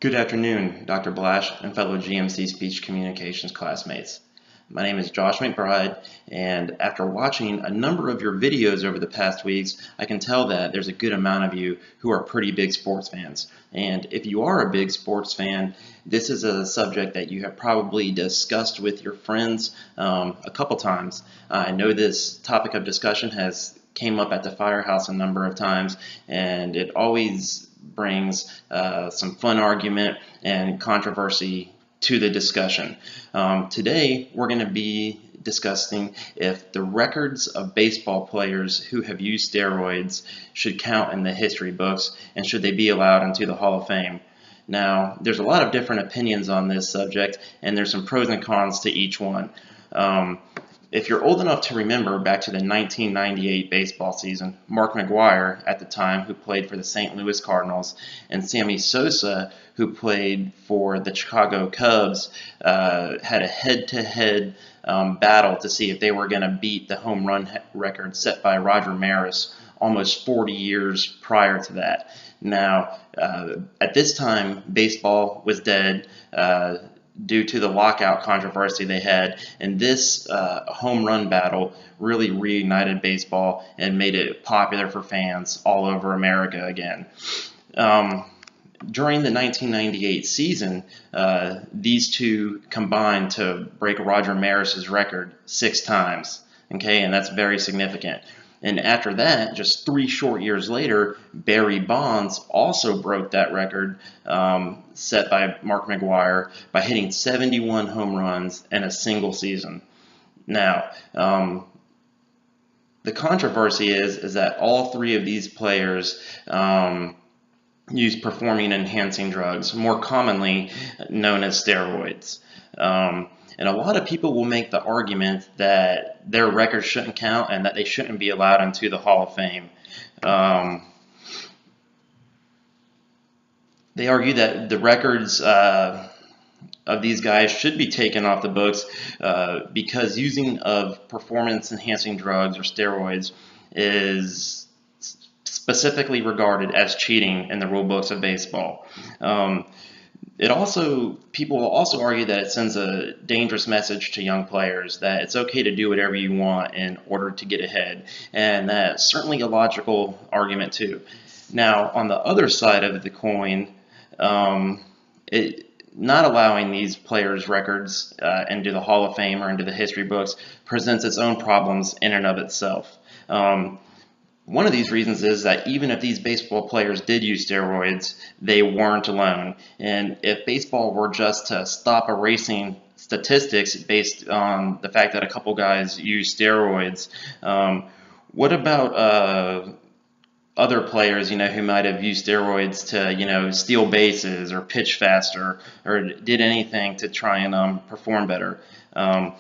Good afternoon, Dr. Blash and fellow GMC Speech Communications classmates. My name is Josh McBride, and after watching a number of your videos over the past weeks, I can tell that there's a good amount of you who are pretty big sports fans. And if you are a big sports fan, this is a subject that you have probably discussed with your friends a couple times. I know this topic of discussion has came up at the firehouse a number of times, and it always brings some fun argument and controversy to the discussion. Today, we're going to be discussing if the records of baseball players who have used steroids should count in the history books and should they be allowed into the Hall of Fame. Now, there's a lot of different opinions on this subject, and there's some pros and cons to each one. If you're old enough to remember back to the 1998 baseball season, Mark McGwire, at the time, who played for the St. Louis Cardinals, and Sammy Sosa, who played for the Chicago Cubs, had a head-to-head battle to see if they were going to beat the home run record set by Roger Maris almost 40 years prior to that. Now, at this time, baseball was dead. Due to the lockout controversy they had, and this home run battle really reignited baseball and made it popular for fans all over America again. During the 1998 season, these two combined to break Roger Maris's record 6 times. Okay, and that's very significant. And after that, just 3 short years later, Barry Bonds also broke that record set by Mark McGwire by hitting 71 home runs in a single season. Now, the controversy is that all 3 of these players use performing-enhancing drugs, more commonly known as steroids. And a lot of people will make the argument that their records shouldn't count and that they shouldn't be allowed into the Hall of Fame. They argue that the records of these guys should be taken off the books because using of performance-enhancing drugs or steroids is specifically regarded as cheating in the rule books of baseball. People will also argue that it sends a dangerous message to young players that it's okay to do whatever you want in order to get ahead, and that's certainly a logical argument too. Now, on the other side of the coin, not allowing these players' records into the Hall of Fame or into the history books presents its own problems in and of itself. One of these reasons is that even if these baseball players did use steroids, they weren't alone. And if baseball were just to stop erasing statistics based on the fact that a couple guys use steroids, what about other players, who might have used steroids to, steal bases or pitch faster or did anything to try and perform better? And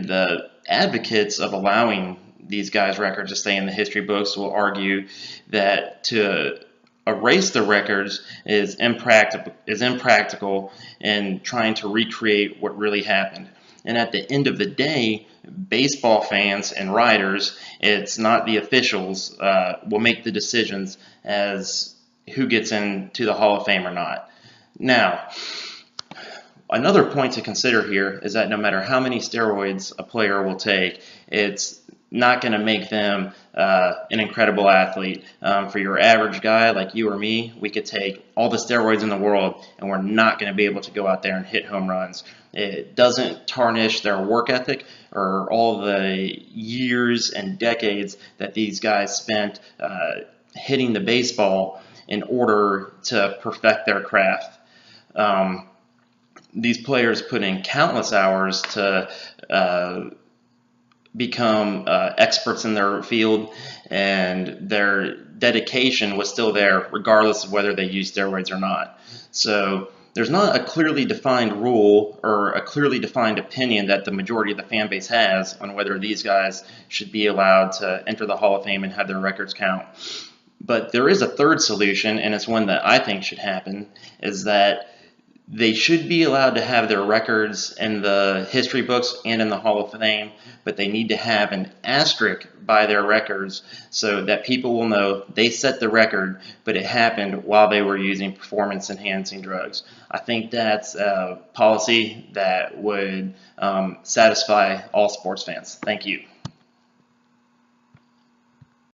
the advocates of allowing these guys' records to stay in the history books will argue that to erase the records is impractical in trying to recreate what really happened. And at the end of the day, baseball fans and writers, it's not the officials, will make the decisions as who gets into the Hall of Fame or not. Now, another point to consider here is that no matter how many steroids a player will take, it's not going to make them an incredible athlete. For your average guy like you or me, we could take all the steroids in the world and we're not going to be able to go out there and hit home runs. It doesn't tarnish their work ethic or all the years and decades that these guys spent hitting the baseball in order to perfect their craft. These players put in countless hours to become experts in their field, and their dedication was still there regardless of whether they used steroids or not. So there's not a clearly defined rule or a clearly defined opinion that the majority of the fan base has on whether these guys should be allowed to enter the Hall of Fame and have their records count. But there is a third solution, and it's one that I think should happen, is that They should be allowed to have their records in the history books and in the Hall of Fame, but they need to have an asterisk by their records so that people will know they set the record, but it happened while they were using performance-enhancing drugs. I think that's a policy that would satisfy all sports fans. Thank you.